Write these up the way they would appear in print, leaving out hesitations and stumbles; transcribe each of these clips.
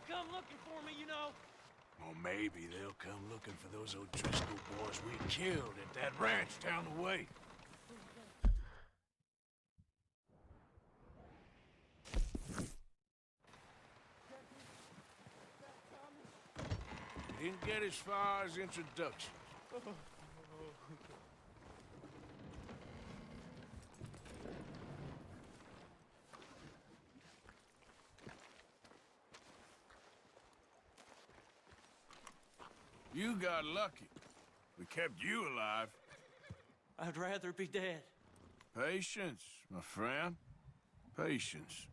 come looking for me, you know. Or maybe they'll come looking for those O'Driscoll boys we killed at that ranch down the way. We didn't get as far as introduction. You got lucky. We kept you alive. I'd rather be dead. Patience, my friend. Patience.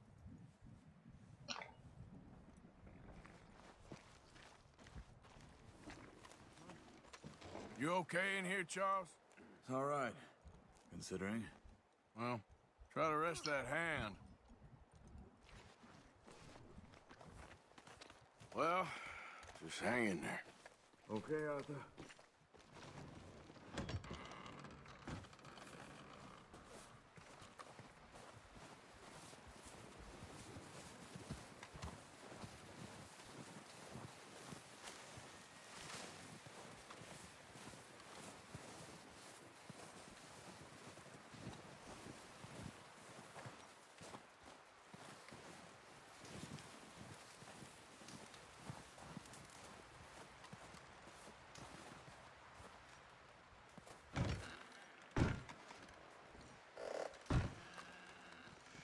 You okay in here, Charles? It's all right, considering. Well, try to rest that hand. Well, just hang in there. Okay, Arthur.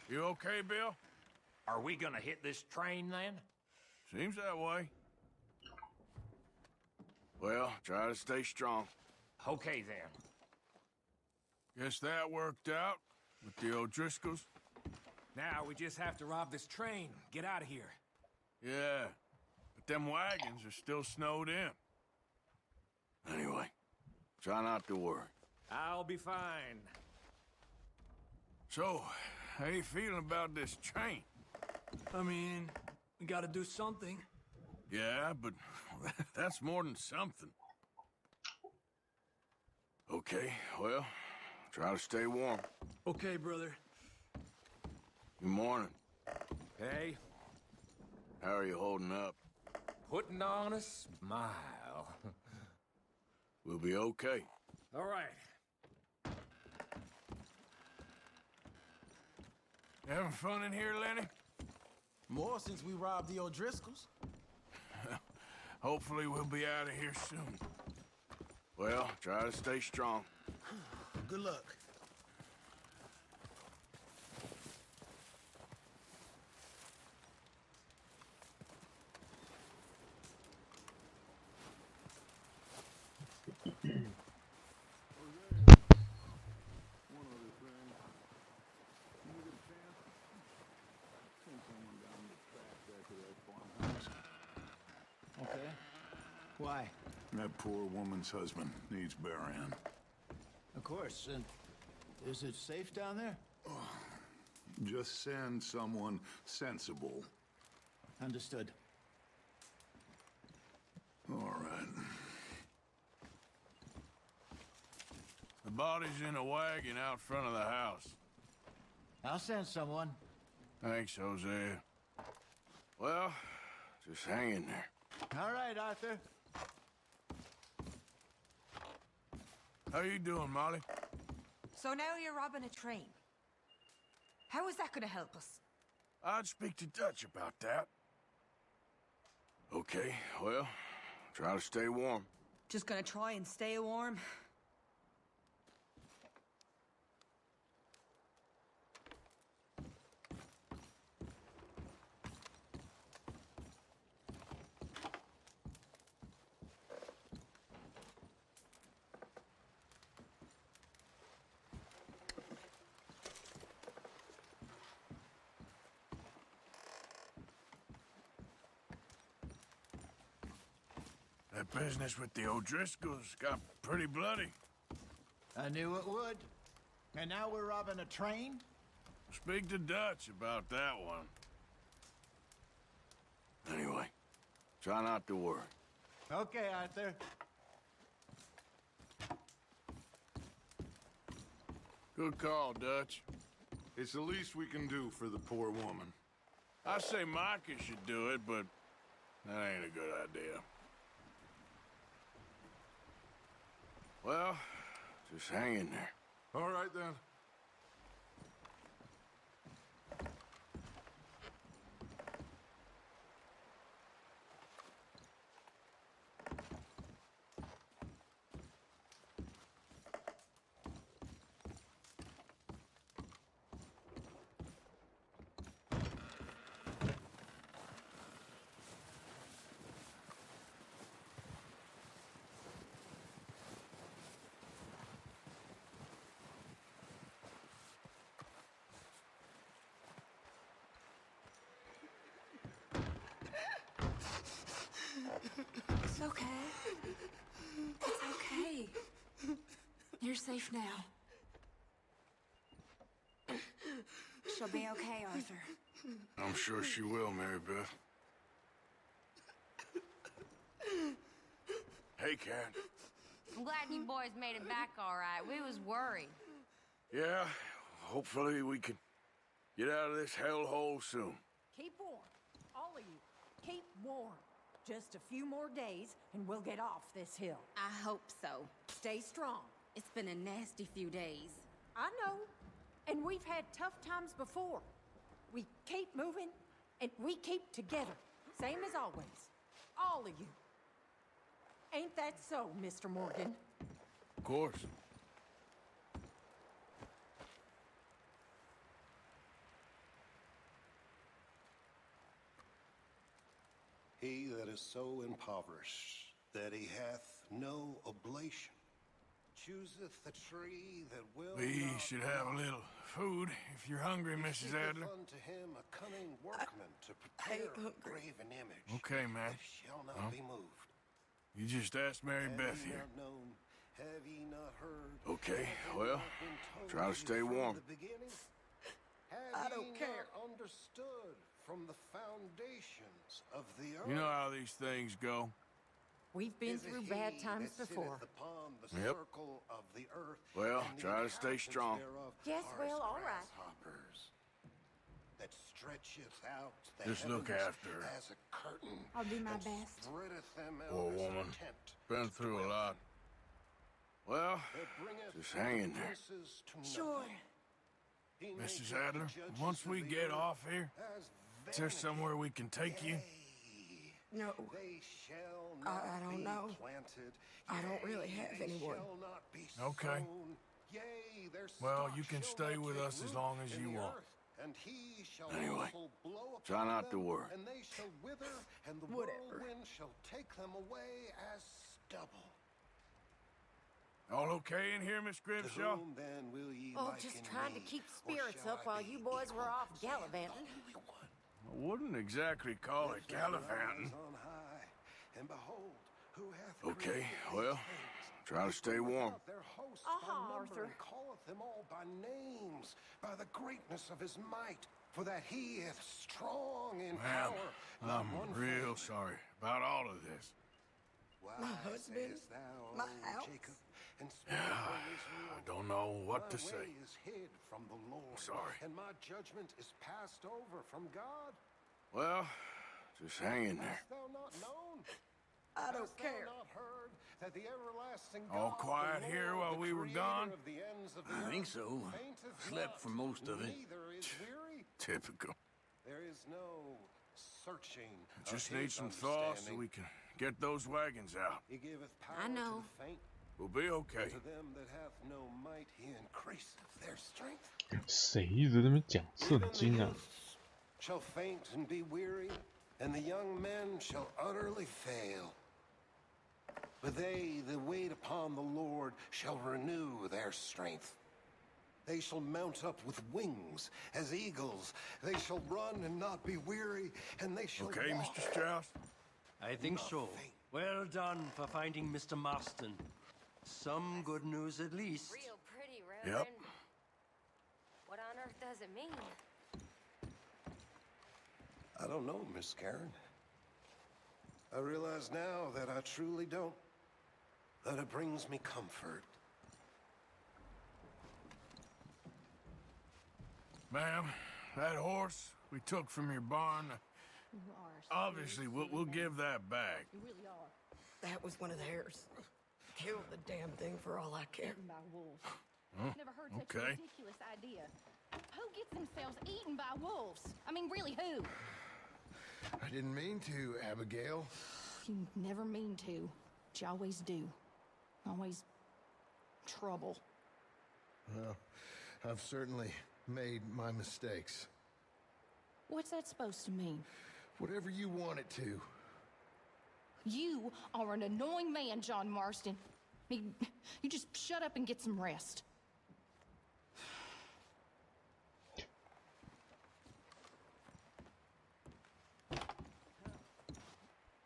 You okay, Bill? Are we gonna hit this train then? Seems that way. Well, try to stay strong. Okay then. Guess that worked out with the O'Driscolls. Now we just have to rob this train. Get out of here. Yeah, but them wagons are still snowed in. Anyway, try not to worry. I'll be fine. So, how you feeling about this train? I mean, we gotta do something. Yeah, but that's more than something. Okay, well, try to stay warm. Okay, brother. Good morning. Hey, How are you holding up? putting on a smile. We'll be okay. All right. Having fun in here, Lenny? More since we robbed the O'Driscolls. Hopefully we'll be out of here soon. Well, try to stay strong. Good luck. Okay. Why? That poor woman's husband needs burying. Of course. And is it safe down there? Just send someone sensible. Understood. All right. The body's in a wagon out front of the house. I'll send someone. Thanks, Hosea. Well, just hang in there. All right, Arthur. How you doing, Molly? So now you're robbing a train. How is that gonna help us? I'd speak to Dutch about that. Okay, well, try to stay warm. Just gonna try and stay warm? That business with the O'Driscolls got pretty bloody. I knew it would. And now we're robbing a train? Speak to Dutch about that one. Anyway, try not to worry. Okay, Arthur. Good call, Dutch. It's the least we can do for the poor woman. I say Micah should do it, but That ain't a good idea. Well, just hang in there. All right, then. It's okay. It's okay. You're safe now. She'll be okay, Arthur. I'm sure she will, Mary Beth. Hey, Cat. I'm glad you boys made it back all right. We was worried. Yeah, hopefully we can get out of this hellhole soon. Keep warm. All of you. Keep warm. Just a few more days, and we'll get off this hill. I hope so. Stay strong. It's been a nasty few days. I know. And we've had tough times before. We keep moving, and we keep together. Same as always. All of you. Ain't that so, Mr. Morgan? Of course. He that is so impoverished that he hath no oblation chooseth the tree that will We not should have a little food if you're hungry, He Mrs. seeketh Adler. unto him a cunning workman to prepare a graven image Okay, ma'am. that shall not be moved. You just asked Mary Have Beth ye here. not known? Have ye not heard? Okay, Have ye well, not been told try to you stay from warm. the beginning? I Have don't ye care. not understood from the foundations of the earth? You know how these things go. We've been Is it through he bad times that before. sitteth upon the Yep. circle of the earth, Well, and the try to stay inhabitants strong. thereof Yes, are well, as all right. grasshoppers, that stretcheth out the Just look heavens after her. as a curtain, I'll do my and best. spreadeth them out Poor as woman. a tent Been to through a dwell lot. in, Well, that bringeth just hang in there. princes to Sure. nothing. He Mrs. maketh Adler, the judges once of we the get earth off here, as is there vanity. somewhere we can take you? Yea, No. They shall I not don't be know. planted. I don't really Yea, have they anyone. shall not be Okay. sown. Yea, their Well, stalk you can shall stay not with take us as root long as in you the want. earth, and he shall Anyway, also blow try upon not to them, worry. and they shall wither, and the Whatever. whirlwind shall take them away as stubble. All okay in here, Miss To Grimshaw? whom then will ye Oh, liken just trying to me, keep or spirits shall up I while be you boys were equal? off Saith the gallivanting. Holy One. I wouldn't exactly call it Lift your gallivanting. eyes on high, and behold, who hath Okay, created these well, things? try to He stay bringeth warm. out their hosts Uh-huh, by number, Arthur. and calleth them all by names, by the greatness of his might, for that he is strong in Ma'am, power. Not I'm one real faileth. sorry about all of this. Why husband, sayest thou, my O house. Jacob, and speak, O Israel? I don't know what My to say. way is hid from the Lord. Sorry. And my judgment is passed over from God. Well, just hang in there. Hast thou not known? I don't Hast thou care. not heard that the everlasting All God, quiet the here Lord, while the we were creator gone? of the ends of the I think earth, so. fainteth Slept not, for most of it. neither is weary. Typical. There is no searching. Just of need his some thaw so understanding. we can get those wagons out. He giveth power I know. to the faint. We'll be okay. To them that have no might, he increaseth their strength. 谁一直在那边讲圣 Even the 经啊？ youths shall faint and be weary, and the young men shall utterly fail. But they that wait upon the Lord shall renew their strength. They shall mount up with wings as eagles. They shall run and not be weary, and they shall Okay, walk. Mr. Strauss? I think so. Nothing. Well done for finding Mr. Marston. Some good news at least. Real pretty, Yep. Reverend. What on earth does it mean? I don't know, Miss Karen. I realize now that I truly don't. That it brings me comfort. Ma'am, that horse we took from your barn, You are. Obviously, we'll give that back. You really are. That was one of theirs. Kill the damn thing for all I care. Eaten by wolves. Huh? Never heard such a Okay. ridiculous idea. Who gets themselves eaten by wolves? I mean, really, who? I didn't mean to, Abigail. You never mean to, but you always do. Always trouble. Well, I've certainly made my mistakes. What's that supposed to mean? Whatever you want it to. You are an annoying man, John Marston. You just shut up and get some rest.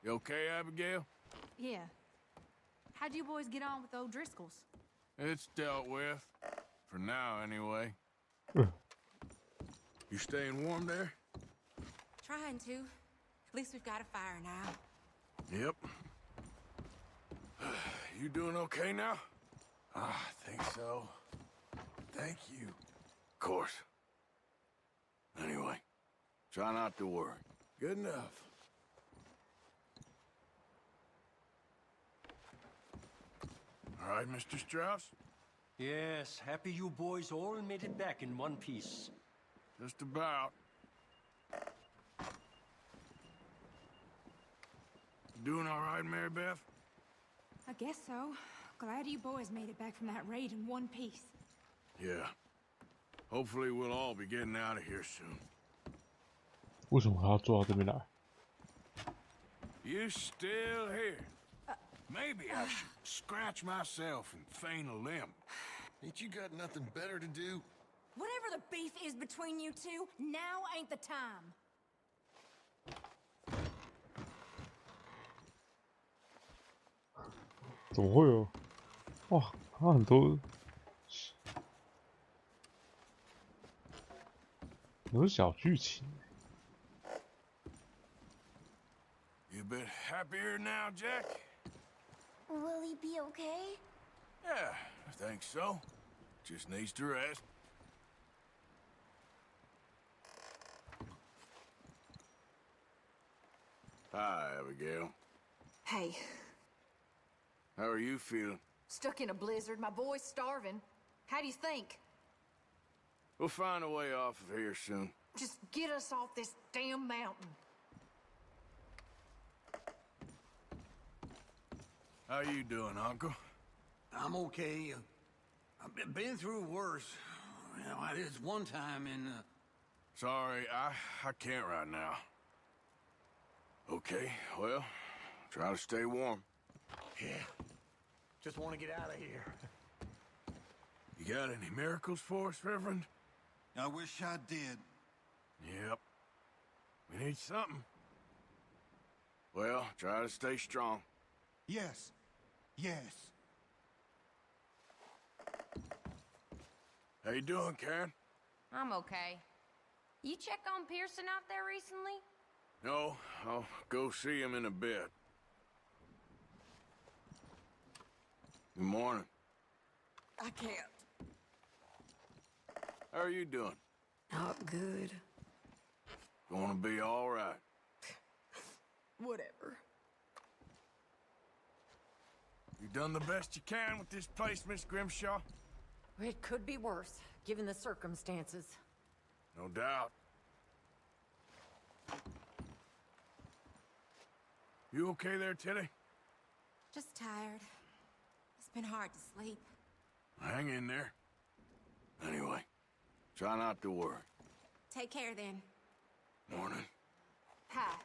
You okay, Abigail? Yeah. How'd you boys get on with the O'Driscolls? It's dealt with. For now, anyway. You staying warm there? Trying to. At least we've got a fire now. Yep. You doing okay now? I think so. Thank you. Of course. Anyway, try not to worry. Good enough. All right, Mr. Strauss? Yes, happy you boys all made it back in one piece. Just about. Doing all right, Mary Beth? I guess so. Glad you boys made it back from that raid in one piece. Yeah. Hopefully we'll all be getting out of here soon. 为什么还要坐到这边来？ You still here? Maybe I should scratch myself and feign a limb. Ain't you got nothing better to do? Whatever the beef is between you two, now ain't the time. 怎么会有？哇，他很多，很多小剧情。 You a bit happier now, Jack? Will he be okay? Yeah, I think so. Just needs to rest. Hi, Abigail. Hey, How are you feeling? stuck in a blizzard. My boy's starving. How do you think? We'll find a way off of here soon. Just get us off this damn mountain. How you doing, Uncle? I'm okay. I've been through worse. You know, this one time in... Sorry, I can't right now. Okay, well, try to stay warm. Yeah. Just want to get out of here. You got any miracles for us, Reverend? I wish I did. Yep. We need something. Well, try to stay strong. Yes. Yes. How you doing, Karen? I'm okay. You check on Pearson out there recently? No, I'll go see him in a bit. Good morning. I can't. How are you doing? Not good. Gonna be all right. Whatever. You done the best you can with this place, Miss Grimshaw? It could be worse, given the circumstances. No doubt. You okay there, Tilly? Just tired. It's been hard to sleep. Hang in there. Anyway, try not to worry. Take care then. Morning. Hi.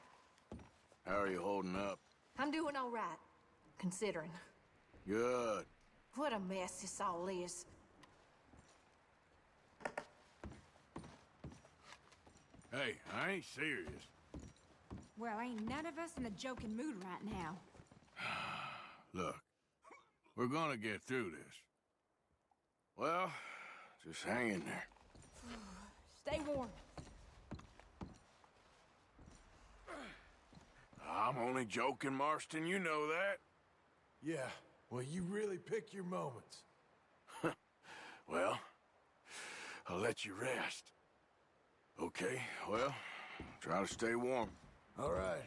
How are you holding up? I'm doing all right, considering. Good. What a mess this all is. Hey, I ain't serious. Well, ain't none of us in a joking mood right now. Look, we're gonna get through this. Well, just hang in there. Stay warm. I'm only joking, Marston, you know that. Yeah, well, you really pick your moments. Well, I'll let you rest. Okay, well, try to stay warm. All right.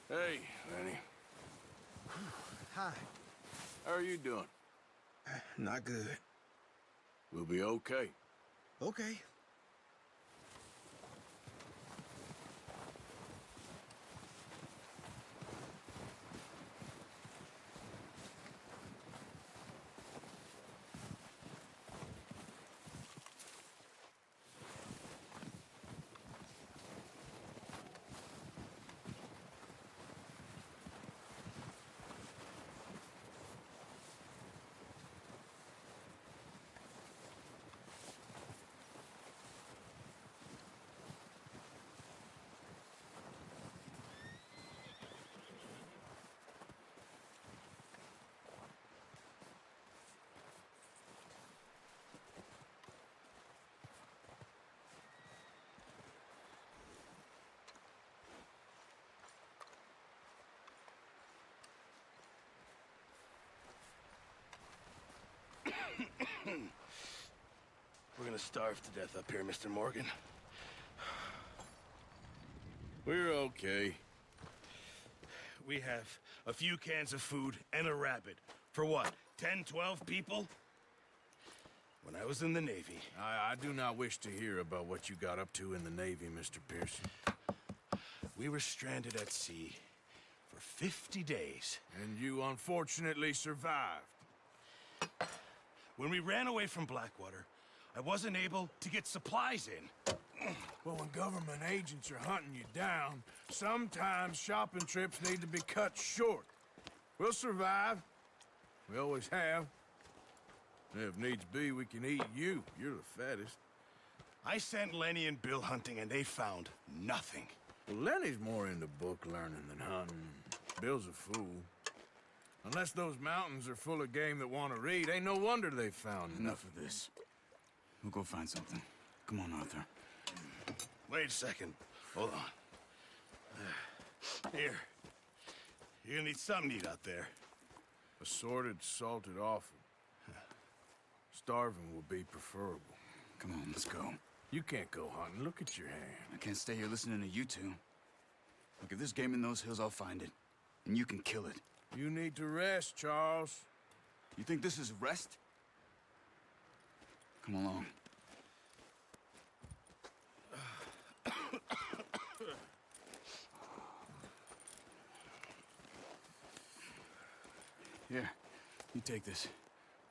Hey, Lenny. Hi. How are you doing? Not good. We'll be okay. Okay. We're gonna starve to death up here, Mr. Morgan. We're okay. We have a few cans of food and a rabbit. For what, 10, 12 people? When I was in the Navy... I do not wish to hear about what you got up to in the Navy, Mr. Pearson. We were stranded at sea for 50 days. And you unfortunately survived. When we ran away from Blackwater, I wasn't able to get supplies in. Well, when government agents are hunting you down, sometimes shopping trips need to be cut short. We'll survive. We always have. If needs be, we can eat you. You're the fattest. I sent Lenny and Bill hunting, and they found nothing. Well, Lenny's more into book learning than hunting. Bill's a fool. Unless those mountains are full of game that want to read, ain't no wonder they found Enough of this. We'll go find something. Come on, Arthur. Wait a second. Hold on. Here. You're gonna need something to eat out there. Assorted, salted offal. Starving will be preferable. Come on, let's go. You can't go hunting. Look at your hand. I can't stay here listening to you two. Look, if there's game in those hills, I'll find it. And you can kill it. You need to rest, Charles. You think this is rest? Come along. Here, you take this.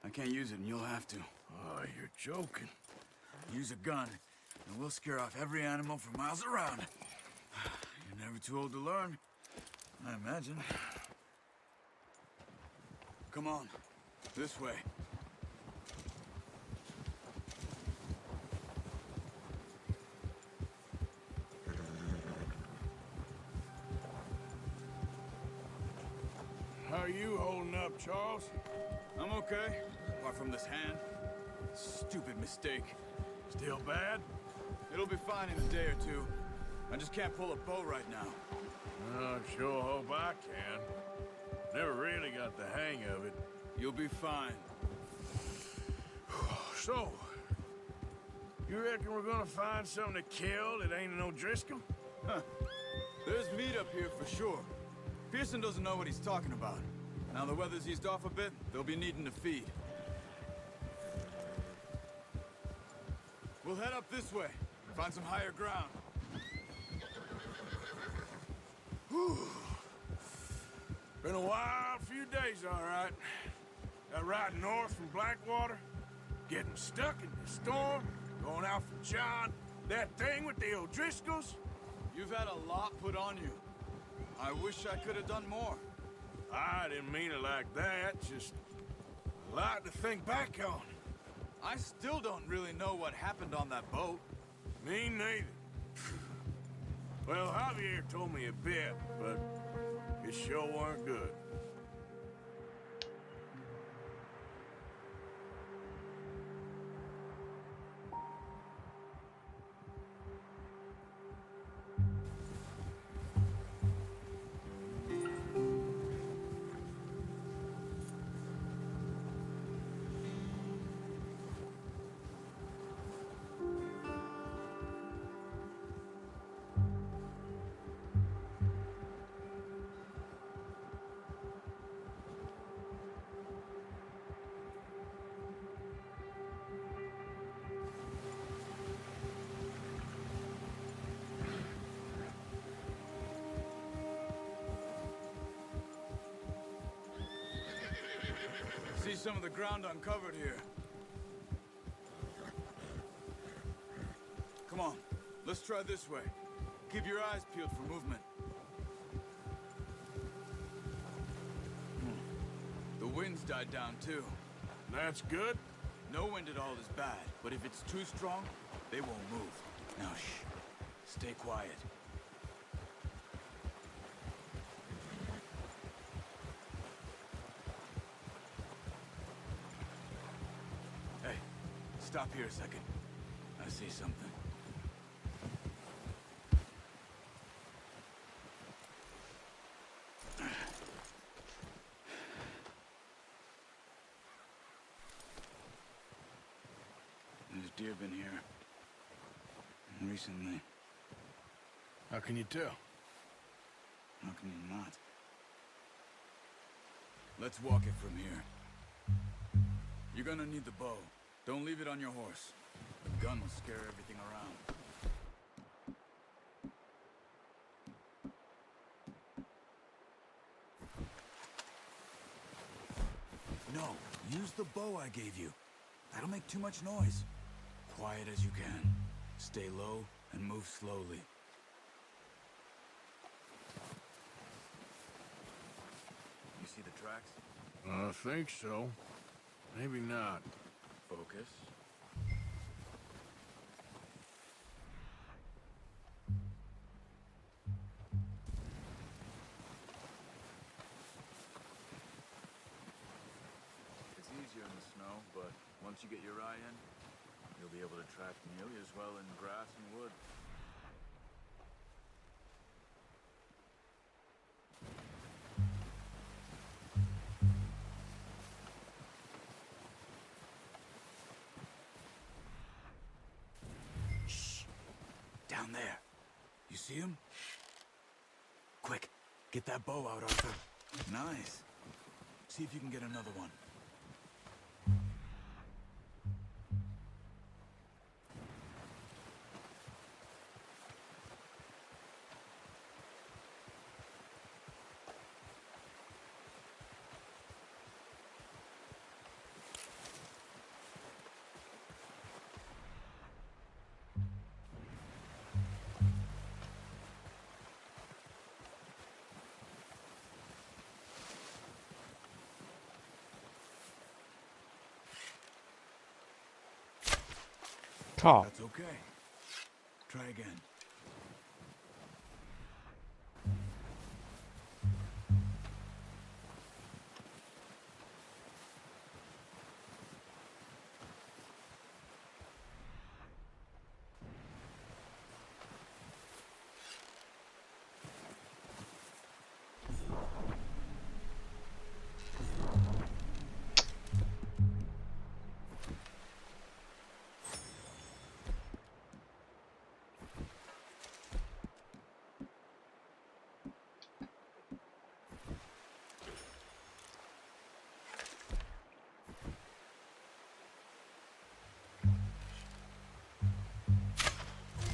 I can't use it, and you'll have to. Oh, you're joking. Use a gun, and we'll scare off every animal for miles around. You're never too old to learn, I imagine. Come on, this way. How are you holding up, Charles? I'm okay, apart from this hand. Stupid mistake. Still bad? It'll be fine in a day or two. I just can't pull a bow right now. I sure hope I can. Never really got the hang of it. You'll be fine. So, you reckon we're gonna find something to kill that ain't an O'Driscoll? Huh. There's meat up here for sure. Pearson doesn't know what he's talking about. Now the weather's eased off a bit, they'll be needing to feed. We'll head up this way, find some higher ground. Whew. Been a wild few days, all right. That ride north from Blackwater, getting stuck in the storm, going out from John, that thing with the O'Driscolls. You've had a lot put on you. I wish I could have done more. I didn't mean it like that, just a lot to think back on. I still don't really know what happened on that boat. Me neither. Well, Javier told me a bit, but it sure weren't good. see some of the ground uncovered here. Come on, let's try this way. Keep your eyes peeled for movement. The wind's died down too. That's good. No wind at all is bad, but if it's too strong, they won't move. Now shh, stay quiet. Hey, stop here a second. I see something. There's deer been here recently. How can you tell? How can you not? Let's walk it from here. You're gonna need the bow. Don't leave it on your horse. The gun will scare everything around. No, use the bow I gave you. That'll make too much noise. Quiet as you can. Stay low and move slowly. You see the tracks? I think so. Maybe not. Focus. It's easier in the snow, but once you get your eye in, you'll be able to track nearly as well in grass and wood. Shh! Down there. You see him? Quick, get that bow out, Arthur. Nice. See if you can get another one. That's okay. Try again.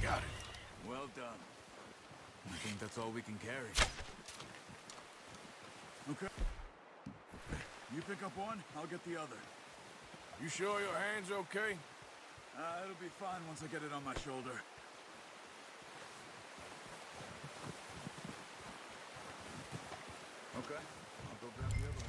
Got it. Well done. I think that's all we can carry. Okay. You pick up one, I'll get the other. You sure your hand's okay? It'll be fine once I get it on my shoulder. Okay, I'll go grab the other one.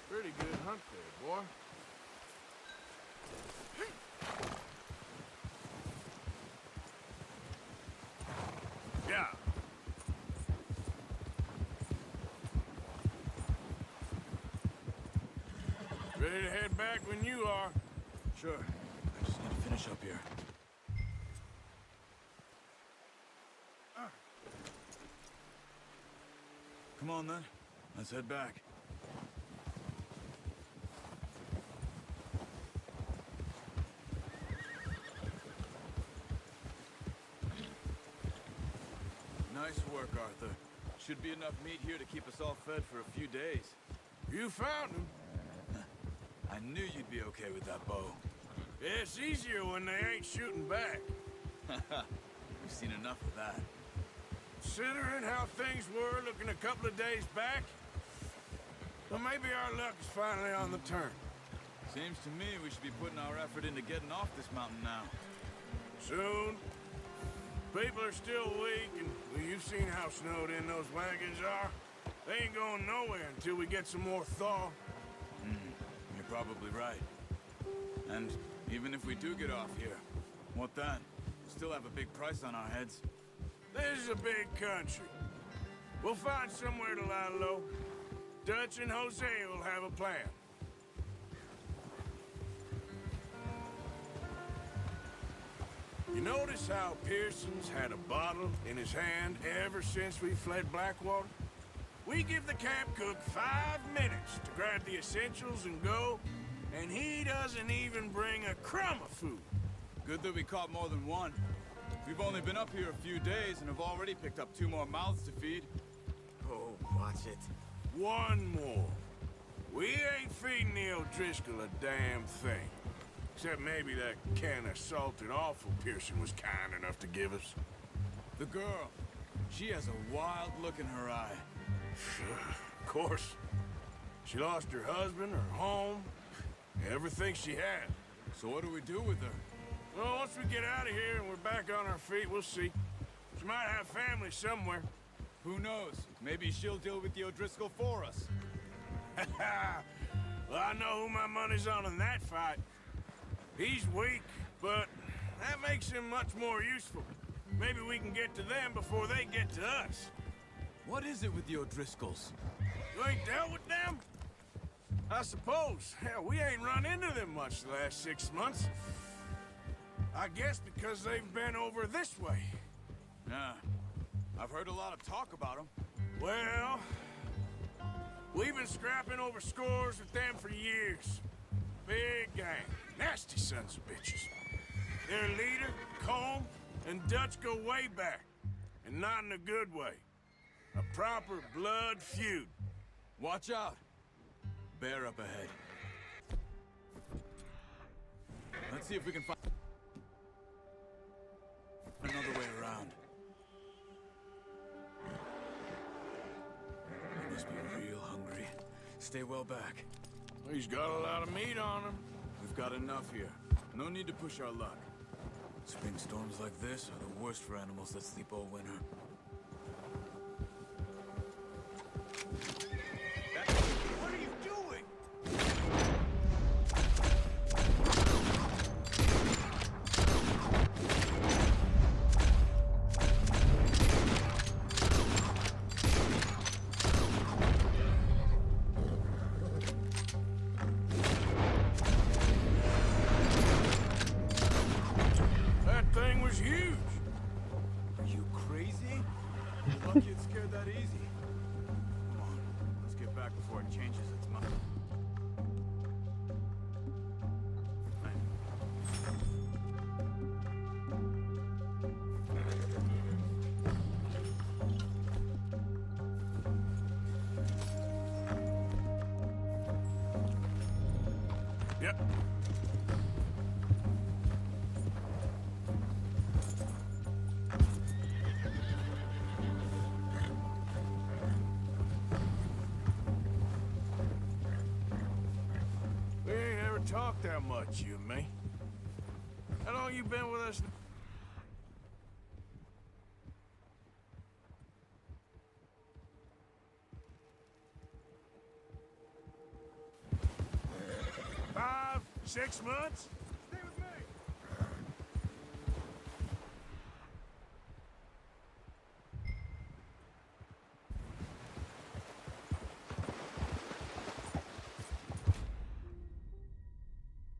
Pretty good hunt there, boy. Yeah. Ready to head back when you are. Sure. I just need to finish up here. Come on, then. Let's head back. Nice work, Arthur. Should be enough meat here to keep us all fed for a few days. You found him. I knew you'd be okay with that bow. It's easier when they ain't shooting back. We've seen enough of that. Considering how things were looking a couple of days back, well, maybe our luck is finally on the turn. Seems to me we should be putting our effort into getting off this mountain now. Soon. People are still weak, and well, you've seen how snowed in those wagons are. They ain't going nowhere until we get some more thaw. You're probably right. And even if we do get off here, what then? We'll still have a big price on our heads. This is a big country. We'll find somewhere to lie low. Dutch and Jose will have a plan. You notice how Pearson's had a bottle in his hand ever since we fled Blackwater? We give the camp cook 5 minutes to grab the essentials and go, and he doesn't even bring a crumb of food. Good that we caught more than one. We've only been up here a few days and have already picked up 2 more mouths to feed. Oh, watch it. 1 more. We ain't feeding the O'Driscoll a damn thing. Except maybe that can of salted offal Pearson was kind enough to give us. The girl. She has a wild look in her eye. Of course. She lost her husband, her home, everything she had. So what do we do with her? Well, once we get out of here and we're back on our feet, we'll see. She might have family somewhere. Who knows? Maybe she'll deal with the O'Driscoll for us. Well, I know who my money's on in that fight. He's weak, but that makes him much more useful. Maybe we can get to them before they get to us. What is it with the O'Driscolls? You ain't dealt with them? I suppose. Hell, we ain't run into them much the last 6 months. I guess because they've been over this way. Yeah. I've heard a lot of talk about them. Well, we've been scrapping over scores with them for years. Big gang. Nasty sons of bitches. Their leader, Combe, and Dutch go way back. And not in a good way. A proper blood feud. Watch out. Bear up ahead. Let's see if we can find another way around. He must be real hungry. Stay well back. He's got a lot of meat on him. We've got enough here. No need to push our luck. Spring storms like this are the worst for animals that sleep all winter. What are you doing? That thing was huge. Are you crazy? You're lucky it scared that easy. Come on, let's get back before it changes its mind. Yep. We ain't ever talked that much, you and me. How long you been with us? Five, 6 months? Stay with me.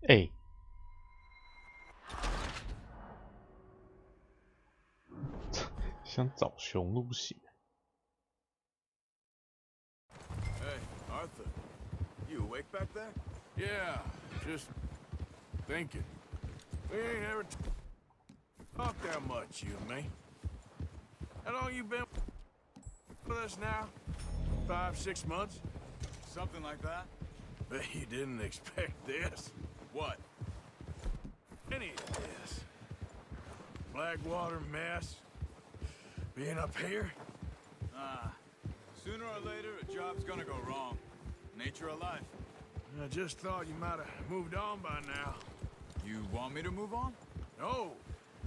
哎，想找熊路血。 Hey, Arthur. You awake back there? Yeah, just thinking. We ain't ever talked that much, you and me. How long you been? with us now? 5, 6 months? Something like that. But you didn't expect this. What? Any of this. Blackwater mess. Being up here? Sooner or later, a job's gonna go wrong. Nature of life. I just thought you might have moved on by now. You want me to move on? No.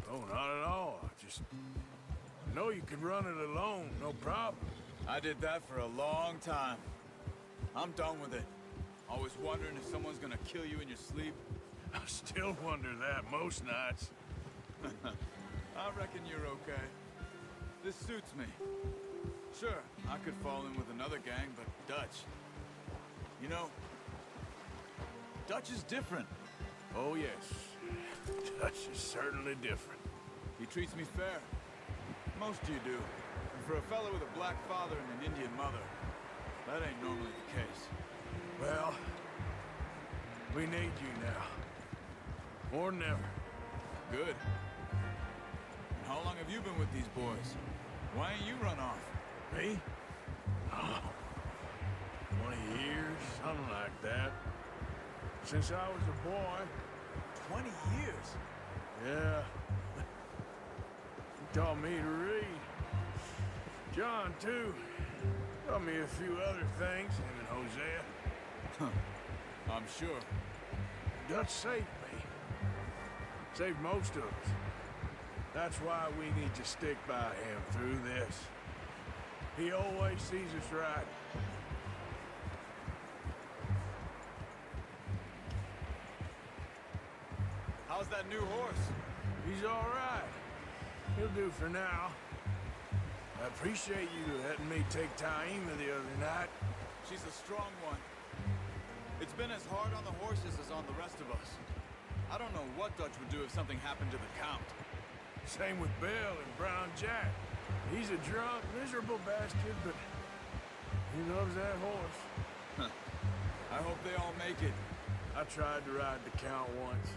No, not at all. I know you could run it alone, no problem. I did that for a long time. I'm done with it. Always wondering if someone's gonna kill you in your sleep. I still wonder that most nights. I reckon you're okay. This suits me. Sure, I could fall in with another gang, but Dutch. You know, Dutch is different. Oh, yes. Dutch is certainly different. He treats me fair. Most of you do. And for a fellow with a black father and an Indian mother, that ain't normally the case. Well, we need you now. More than ever. Good. And how long have you been with these boys? Why ain't you run off? Me? Oh, 20 years, something like that. Since I was a boy. 20 years? Yeah. He taught me to read. John, too. Taught me a few other things, him and Hosea. I'm sure. Dutch saved me. Saved most of us. That's why we need to stick by him through this. He always sees us right. How's that new horse? He's all right. He'll do for now. I appreciate you letting me take Taima the other night. She's a strong one. It's been as hard on the horses as on the rest of us. I don't know what Dutch would do if something happened to the Count. Same with Bill and Brown Jack. He's a drunk, miserable bastard, but he loves that horse. I hope they all make it. I tried to ride the Count once.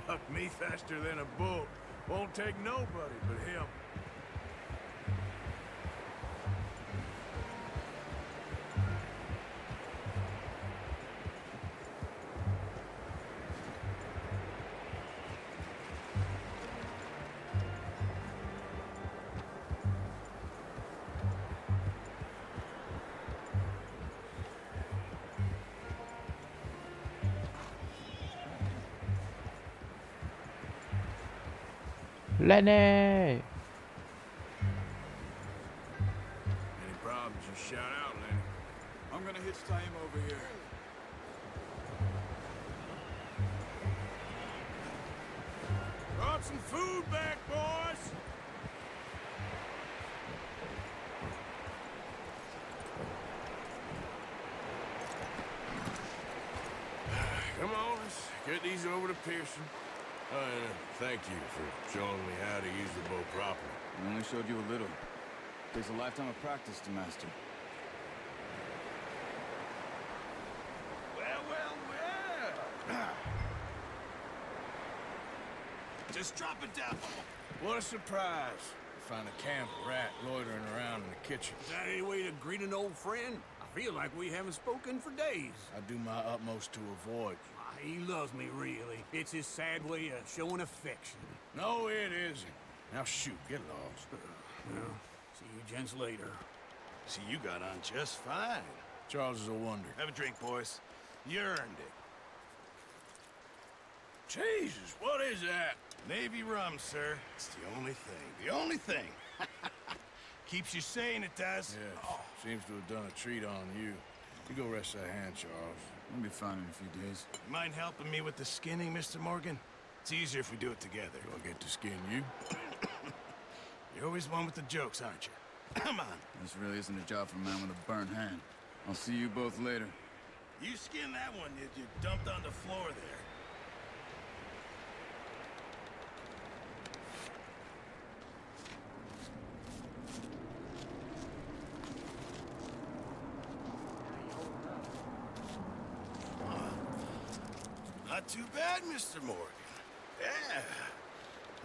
Bucked me faster than a bull. Won't take nobody but him. Lenny! Any problems, you shout out, Lenny. I'm gonna hitch Taima over here. Brought some food back, boys! Come on, let's get these over to Pearson. Thank you for showing me how to use the bow properly. I only showed you a little. Takes a lifetime of practice to master. Well. Just drop it down. What a surprise. Find a camp rat loitering around in the kitchen. Is that any way to greet an old friend? I feel like we haven't spoken for days. I do my utmost to avoid you. He loves me, really. It's his sad way of showing affection. No, it isn't. Now shoot, get lost. Well, see you gents later. See, you got on just fine. Charles is a wonder. Have a drink, boys. You earned it. Jesus, what is that? Navy rum, sir. It's the only thing. The only thing. Keeps you sane, it does. Yes, seems to have done a treat on you. You go rest that hand, Charles. We'll be fine in a few days. Mind helping me with the skinning, Mr. Morgan? It's easier if we do it together. Do I get to skin you? You're always one with the jokes, aren't you? Come on. This really isn't a job for a man with a burnt hand. I'll see you both later. You skinned that one you dumped on the floor there. Not too bad, Mr. Morgan. Yeah.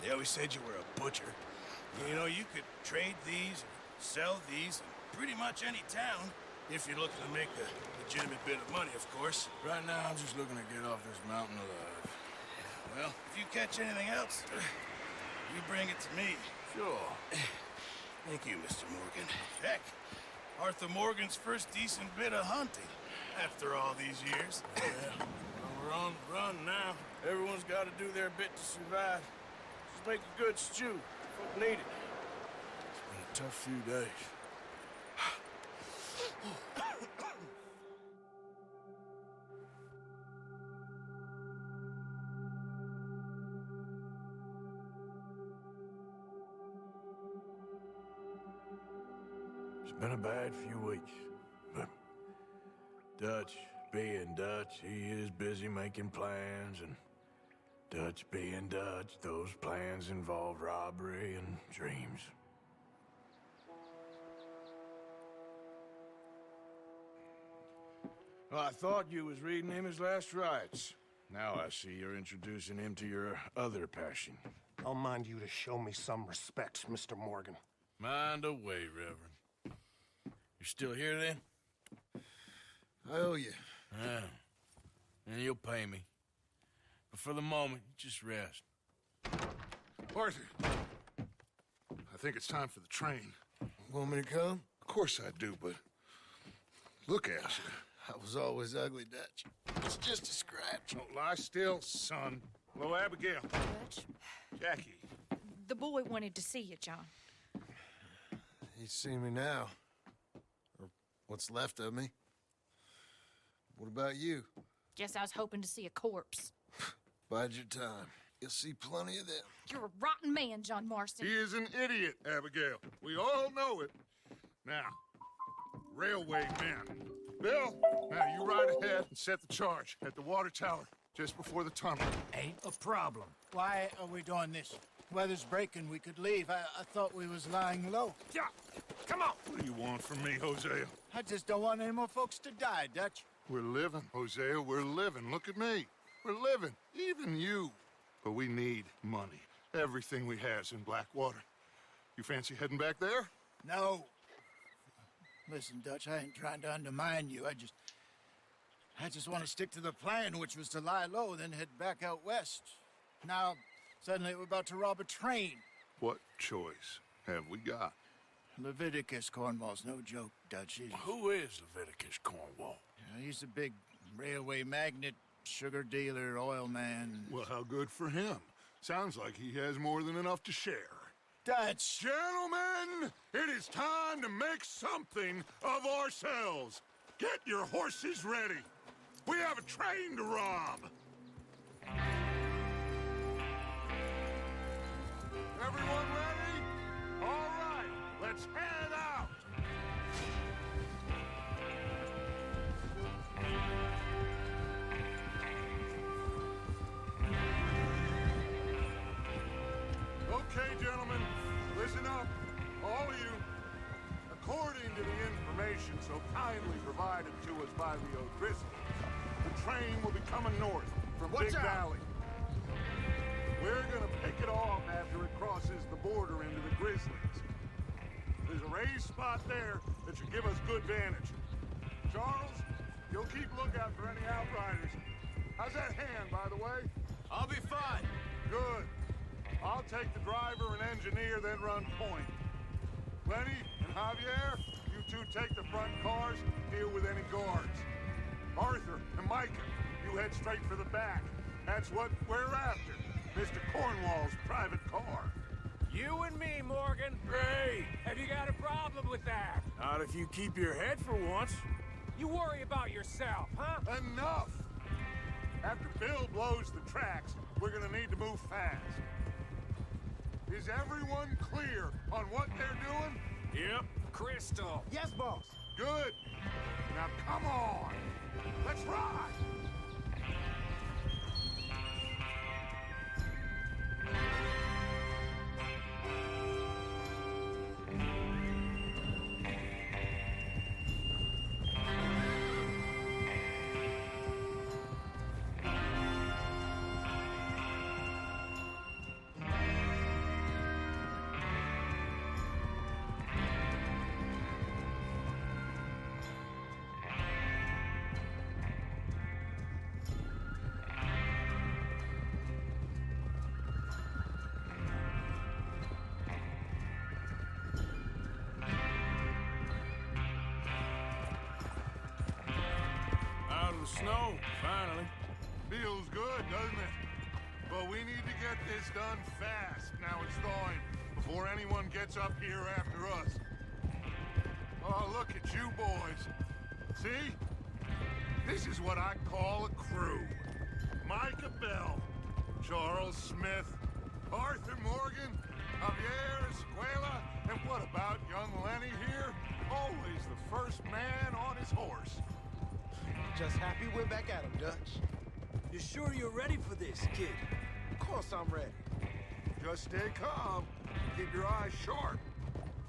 They always said you were a butcher. You know, you could trade these sell these in pretty much any town, if you're looking to make a legitimate bit of money, of course. Right now, I'm just looking to get off this mountain alive. Well, if you catch anything else, you bring it to me. Sure. Thank you, Mr. Morgan. Heck, Arthur Morgan's first decent bit of hunting after all these years. Yeah. Well, we're on the run now. Everyone's got to do their bit to survive. Just make a good stew. Folk need it. It's been a tough few days. It's been a bad few weeks, but Dutch being Dutch, he is busy making plans, and Dutch being Dutch, those plans involve robbery and dreams. Well, I thought you was reading him his last rites. Now I see you're introducing him to your other passion. I'll mind you to show me some respect, Mr. Morgan. Mind away, Reverend. You still here, then? I owe you. Yeah. And you'll pay me. But for the moment, just rest. Arthur, I think it's time for the train. Want me to come? Of course I do, but look at you. I was always ugly, Dutch. It's just a scratch. Don't lie still, son. Hello, Abigail. Dutch, Jackie. the boy wanted to see you, John. He's seen me now. Or what's left of me. What about you? Guess I was hoping to see a corpse. Bide your time. You'll see plenty of them. You're a rotten man, John Marston. He is an idiot, Abigail. We all know it. Now, railway men. Bill, now you ride ahead and set the charge at the water tower just before the tunnel. Ain't a problem. Why are we doing this? Weather's breaking. We could leave. I thought we was lying low. Yeah, come on. What do you want from me, Hosea? I just don't want any more folks to die, Dutch. We're living, Hosea. We're living. Look at me. We're living. Even you. But we need money. Everything we has in Blackwater. You fancy heading back there? No. Listen, Dutch, I ain't trying to undermine you. I just want to stick to the plan, which was to lie low, then head back out west. Now, suddenly we're about to rob a train. What choice have we got? Leviticus Cornwall's no joke, Dutch. Who is Leviticus Cornwall? He's a big railway magnate, sugar dealer, oil man. Well, how good for him. Sounds like he has more than enough to share. Dutch! Gentlemen, it is time to make something of ourselves. Get your horses ready. We have a train to rob. Everyone ready? All right, let's head out. Okay, gentlemen, listen up, all of you. According to the information so kindly provided to us by the O'Driscolls, the train will be coming north from Big Valley. We're gonna pick it off after it crosses the border into the Grizzlies. There's a raised spot there that should give us good vantage. Charles, you'll keep lookout for any outriders. How's that hand, by the way? I'll be fine. Good. I'll take the driver and engineer, then run point. Lenny and Javier, you two take the front cars, deal with any guards. Arthur and Micah, you head straight for the back. That's what we're after. Mr. Cornwall's private car. You and me, Morgan. Great. Have you got a problem with that? Not if you keep your head for once. You worry about yourself, huh? Enough! After Bill blows the tracks, we're gonna need to move fast. Is everyone clear on what they're doing? Yep. Crystal. Yes, boss. Good. Now come on. Let's ride. the snow, finally. Feels good, doesn't it? But we need to get this done fast, now it's thawing, before anyone gets up here after us. Oh, look at you boys. See? This is what I call a crew. Micah Bell, Charles Smith, Arthur Morgan, Javier Escuela, and what about young Lenny here? Always the first man on his horse. Just happy we're back at him, Dutch. You sure you're ready for this, kid? Of course I'm ready. Just stay calm. Keep your eyes sharp.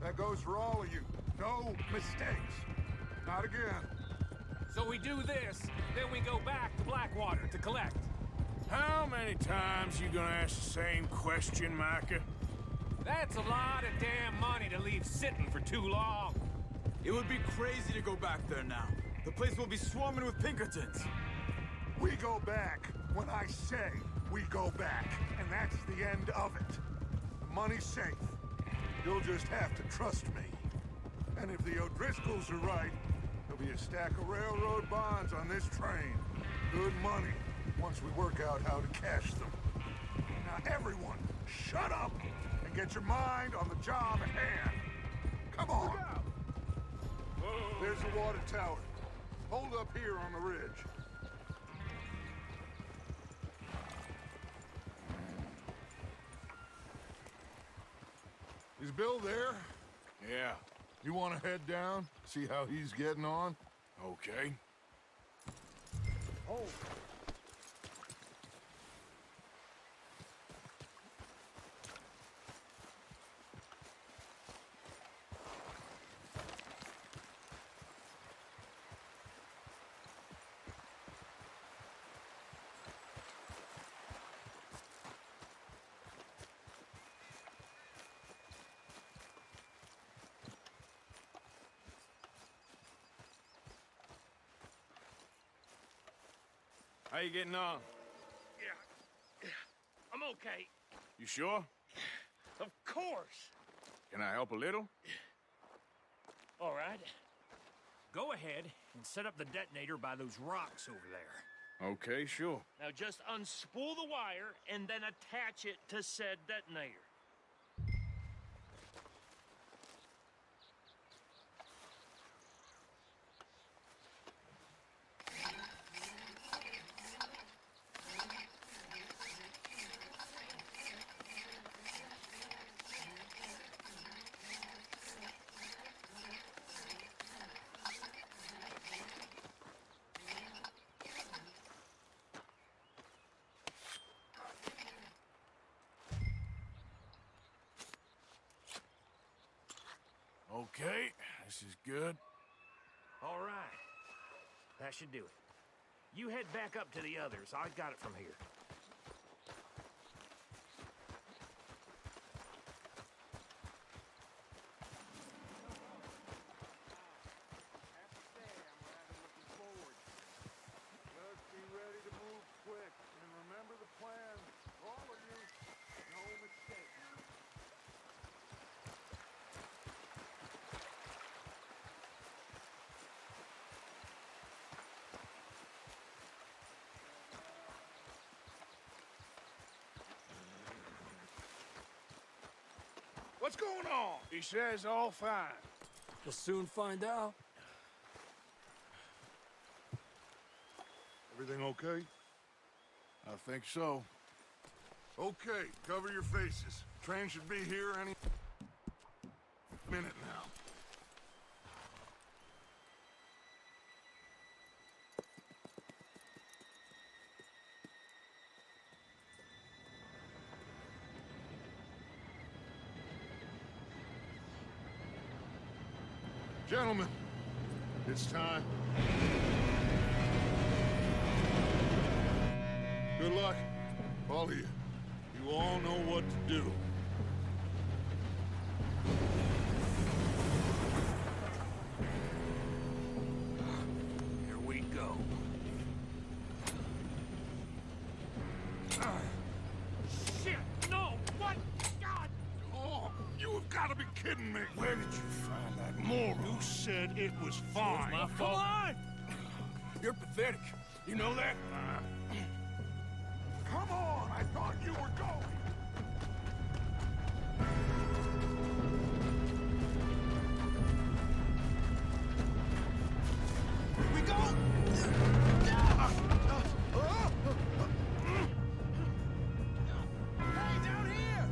That goes for all of you. No mistakes. Not again. So we do this, then we go back to Blackwater to collect. How many times you gonna ask the same question, Micah? That's a lot of damn money to leave sitting for too long. It would be crazy to go back there now. The place will be swarming with Pinkertons. We go back when I say we go back, and that's the end of it. The money's safe. You'll just have to trust me. And if the O'Driscolls are right, there'll be a stack of railroad bonds on this train. Good money, once we work out how to cash them. Now everyone, shut up and get your mind on the job at hand. Come on. There's the water tower. Hold up here on the ridge. Is Bill there? Yeah. You want to head down, see how he's getting on? Okay. Oh. How you getting on? Yeah, I'm okay. You sure? Of course. Can I help a little? All right. Go ahead and set up the detonator by those rocks over there. Okay, sure. Now just unspool the wire and then attach it to said detonator. Okay, this is good. All right. That should do it. You head back up to the others. I got it from here. Just be ready to move quick, and remember the plan. All of you, no mistakes. What's going on? He says all fine. We'll soon find out. Everything okay? I think so. Okay, cover your faces. Train should be here any minute now. Gentlemen, it's time. Good luck, all of you. You all know what to do. Here we go. Shit! No! What? God! Oh, you have got to be kidding me. Where did you find that moron? You said it was fine. My fault. You're pathetic. You know that? Come on! I thought you were going! We go! Hey, down here!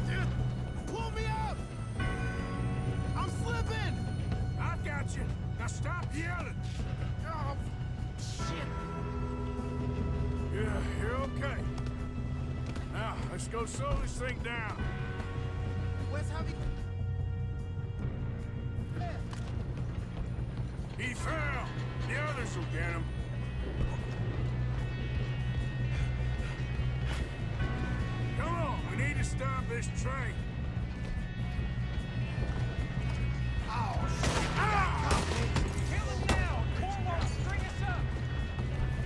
Dude, pull me up! I'm slipping! I got you. Now stop yelling. Oh, shit! Yeah, you're okay. Now, let's go slow this thing down. Where's Javi? He fell. The others will get him. Come on, we need to stop this train. Oh, shit! Kill him now! Cornwall, string us up!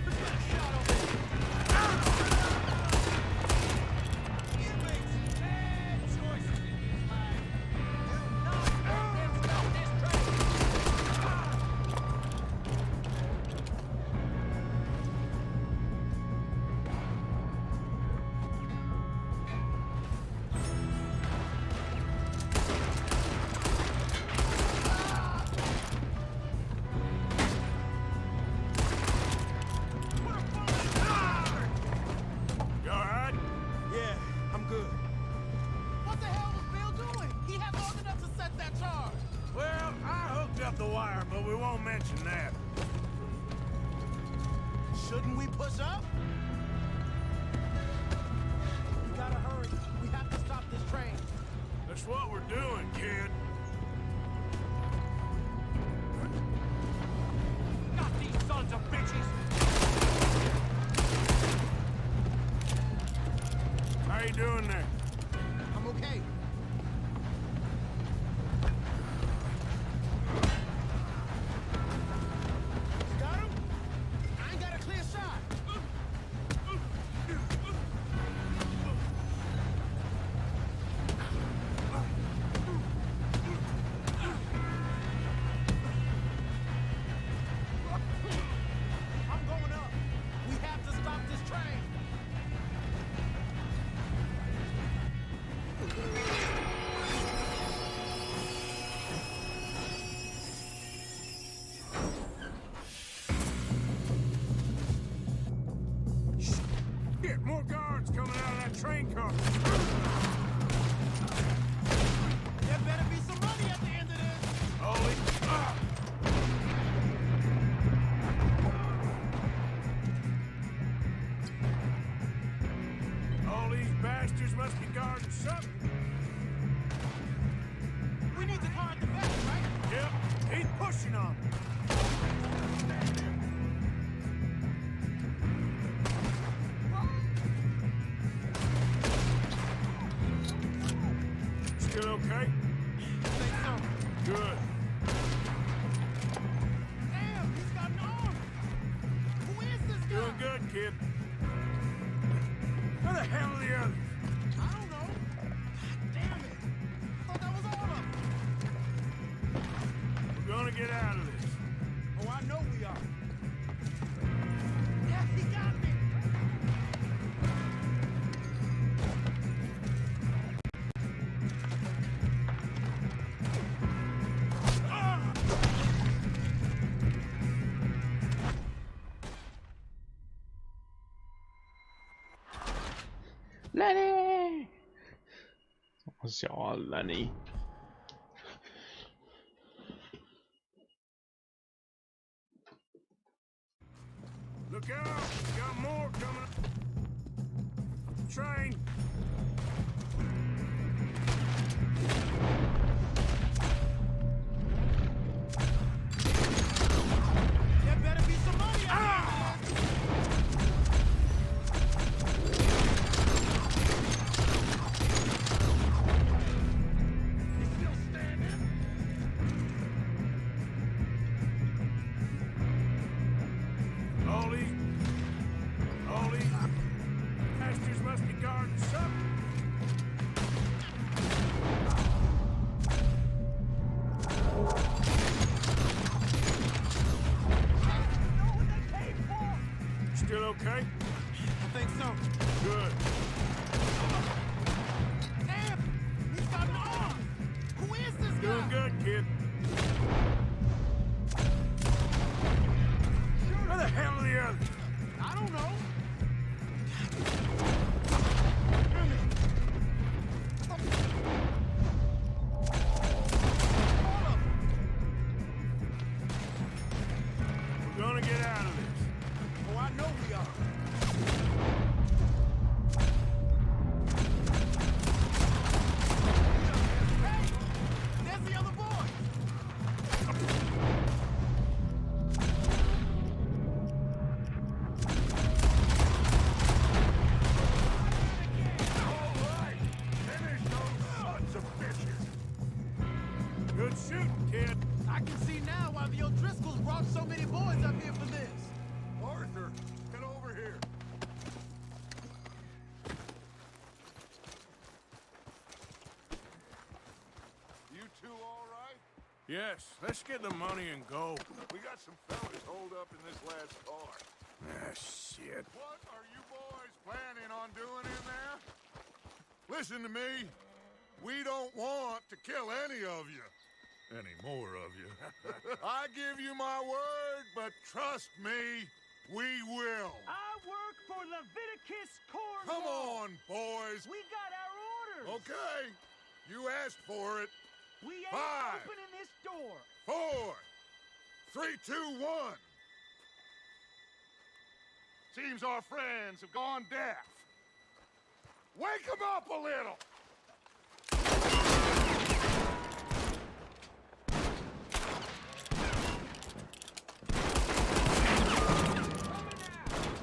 Who's got a shot over there? You make some bad choices in this life. Do not let them stop this train! You all right? Yeah, I'm good. What the hell was Bill doing? He had long enough to set that charge. Well, I hooked up the wire, but we won't mention that. Shouldn't we push up? We gotta hurry. We have to stop this train. That's what we're doing, kid. Got these sons of bitches! How you doing there? I'm okay. You got him? I ain't got a clear shot. I'm going up. We have to stop this train. Shit, more guards coming out of that train car. There better be some money at the end of this. Holy... All these bastards must be guarding something. We need the car at the back, right? Yep, he's pushing on them. Still okay? I think so. Good. Damn, he's got an arm. Who is this guy? Doing good, kid. Where the hell are the others? I don't know. God damn it. I thought that was all of them. We're gonna get out of this. Oh, I know we are. Yeah, he got me. Lenny，我小啊，Lenny。Look out! We got more coming. Train. There better be some money out there. He's still standing. All these bastards must be guarding something. still okay? I think so. Good. Damn! He's got an arm! Who is this guy? Doing good, kid. Where the hell are the others? I don't know. We're gonna get out of this. Oh, I know we are. Hey! There's the other boy! Good shooting, kid. I can see now why the O'Driscolls brought so many boys up here for this. Arthur, get over here. You two all right? Yes, let's get the money and go. We got some fellas holed up in this lad's car. Ah, shit. What are you boys planning on doing in there? Listen to me. We don't want to kill any of you. Any more of you. I give you my word, but trust me, we will. I work for Leviticus Corps. Come on, boys. We got our orders. Okay. You asked for it. We ain't 5, opening this door. 4, 3, 2, 1. Seems our friends have gone deaf. Wake them up a little.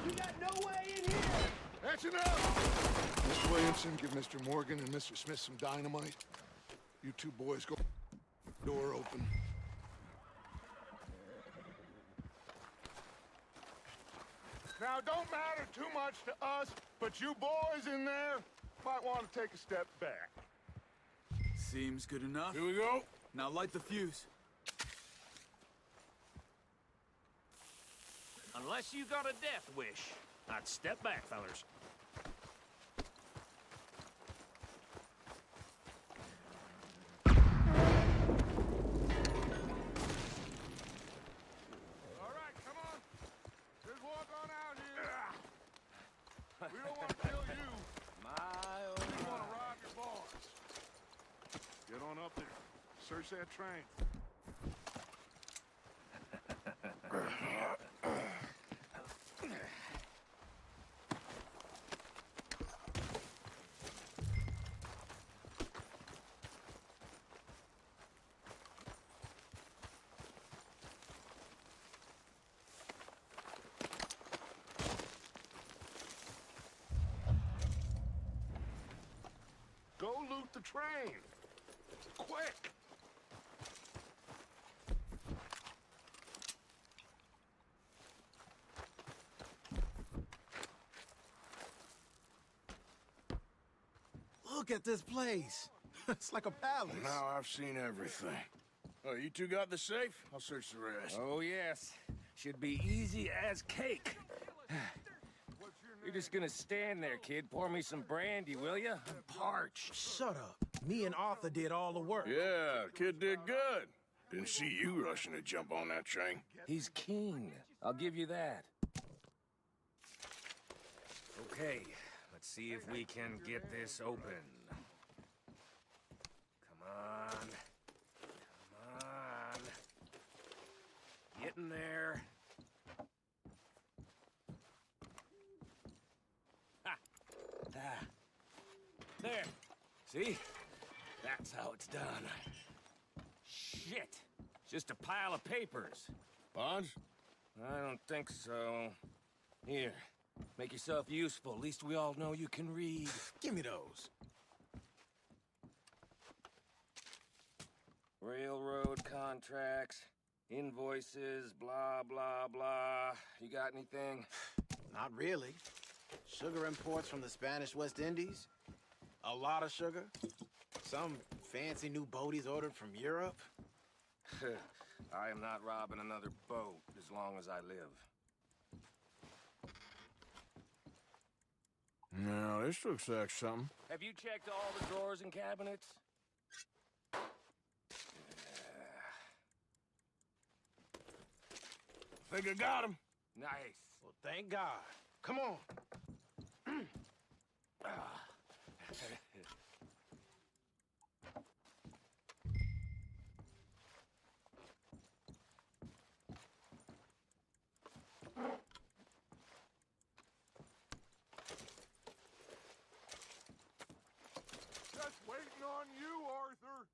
You got no way in here. That's enough. Mr. Williamson, give Mr. Morgan and Mr. Smith some dynamite. You two boys go. Door open. Now, don't matter too much to us, but you boys in there might want to take a step back. Seems good enough. Here we go. Now light the fuse. Unless you got a death wish, I'd step back, fellers. All right, come on. Just walk on out here. We don't want to kill you. We want to rob your boss. Get on up there. Search that train. Go loot the train. Quick. Look at this place. It's like a palace. Now I've seen everything. Oh, you two got the safe? I'll search the rest. Oh, yes. Should be easy as cake. You're just gonna stand there, kid. Pour me some brandy, will ya? I'm parched. Shut up. Me and Arthur did all the work. Yeah, kid did good. Didn't see you rushing to jump on that train. He's keen. I'll give you that. Okay, let's see if we can get this open. Come on. Come on. Get in there. Ha! Ah. There. See? That's how it's done. Shit. It's just a pile of papers. Bonds? I don't think so. Here. Make yourself useful. At least we all know you can read. Give me those. Railroad contracts, invoices, blah, blah, blah. You got anything? Not really. Sugar imports from the Spanish West Indies. A lot of sugar. Some fancy new boat he's ordered from Europe. I am not robbing another boat as long as I live. Now, this looks like something. Have you checked all the drawers and cabinets? Think I got him. Nice. Well, thank God. Come on. Just waiting on you, Arthur.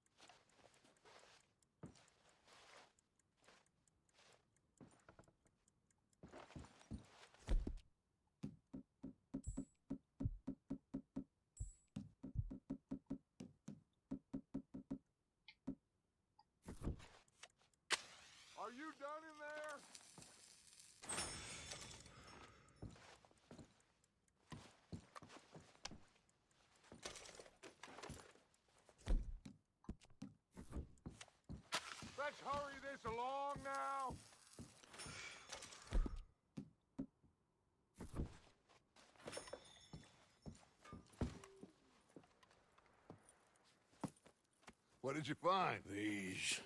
Are you done in there? Let's hurry this along now. What did you find? These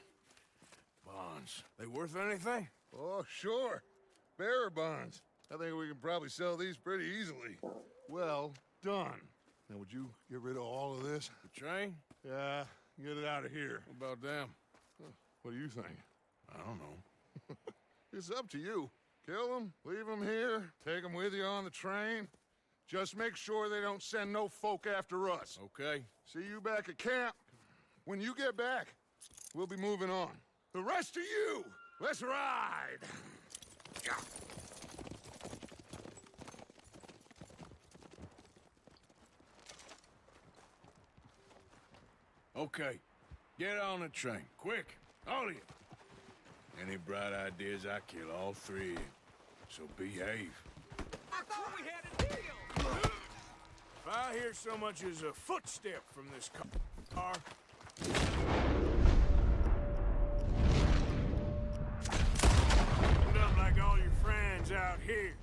bonds. They worth anything? Oh, sure. Bearer bonds. I think we can probably sell these pretty easily. Well done. Now, would you get rid of all of this? The train? Yeah, get it out of here. What about them? What do you think? I don't know. It's up to you. Kill them, leave them here, take them with you on the train. Just make sure they don't send no folk after us. Okay. See you back at camp. When you get back, we'll be moving on. The rest of you, let's ride! Okay. Get on the train. Quick. All of you. Any bright ideas, I kill all three of you. So behave. I thought we had a deal! If I hear so much as a footstep from this car... End up like all your friends out here.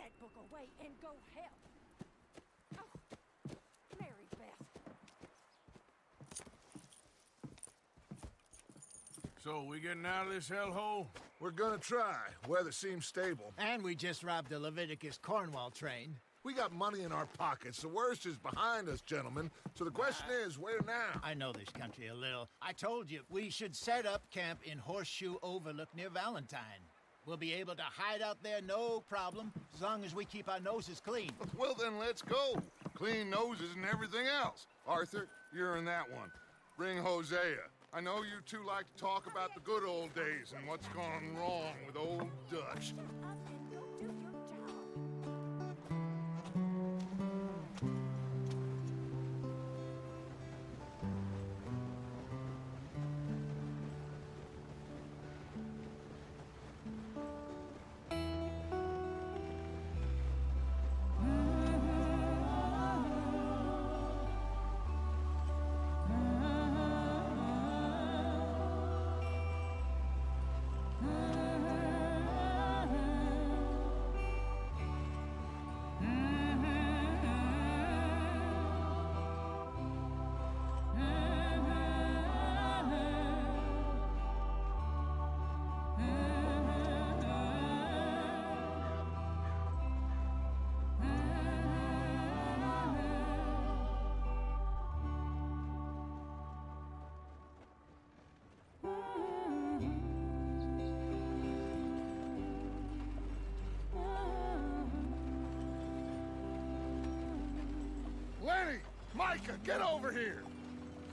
that book away and go help. Oh, Mary Beth. So, we getting out of this hellhole? We're gonna try. Weather seems stable. And we just robbed the Leviticus Cornwall train. We got money in our pockets. The worst is behind us, gentlemen. So the question is, where now? I know this country a little. I told you, we should set up camp in Horseshoe Overlook near Valentine. We'll be able to hide out there, no problem, as long as we keep our noses clean. Well, then let's go. Clean noses and everything else. Arthur, you're in that one. Bring Hosea. I know you two like to talk about the good old days and what's gone wrong with old Dutch. Lenny! Micah, get over here!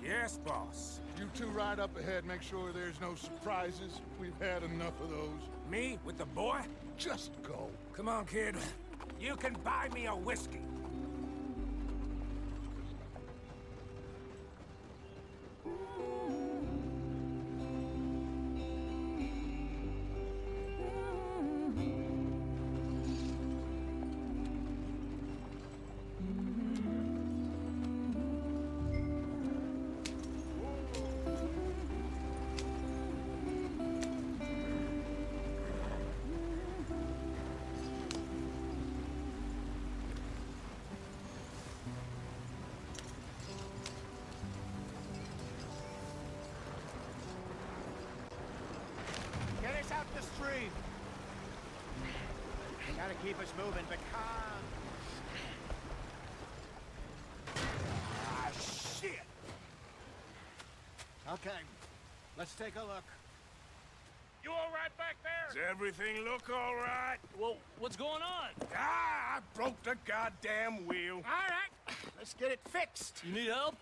Yes, boss. You two ride up ahead, make sure there's no surprises. We've had enough of those. Me with the boy? Just go. Come on, kid. You can buy me a whiskey. Get us out the stream. Gotta keep us moving, but calm. Ah, shit! Okay, let's take a look. You all right back there? Does everything look all right? Well, what's going on? Ah, I broke the goddamn wheel. All right, let's get it fixed. You need help?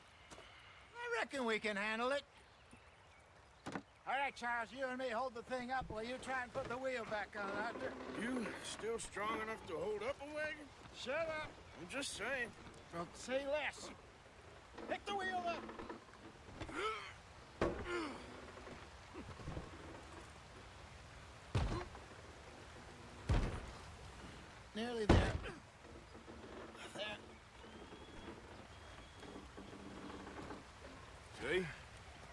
I reckon we can handle it. All right, Charles, you and me hold the thing up while you try and put the wheel back on, Arthur. You still strong enough to hold up a wagon? Shut up. I'm just saying. Well, say less. Pick the wheel up. Nearly there. There. See?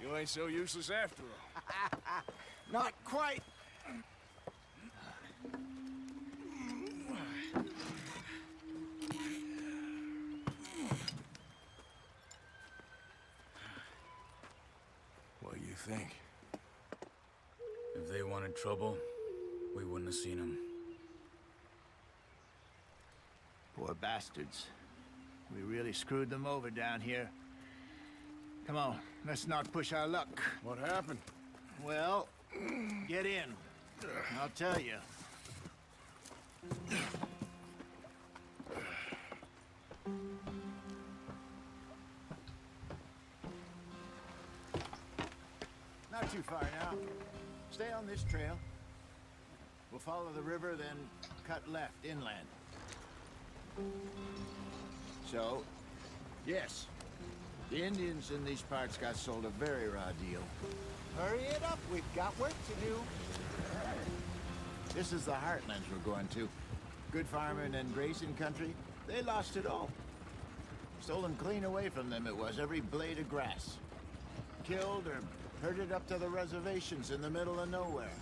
You ain't so useless after all. Not quite. What do you think? If they wanted trouble, we wouldn't have seen them. Poor bastards. We really screwed them over down here. Come on, let's not push our luck. What happened? Well, get in. I'll tell you. Not too far now. Stay on this trail. We'll follow the river, then cut left inland. So, yes, the Indians in these parts got sold a very raw deal. Hurry it up, we've got work to do. This is the heartlands we're going to. Good farming and grazing country, they lost it all. Stolen clean away from them it was, every blade of grass. Killed or herded up to the reservations in the middle of nowhere.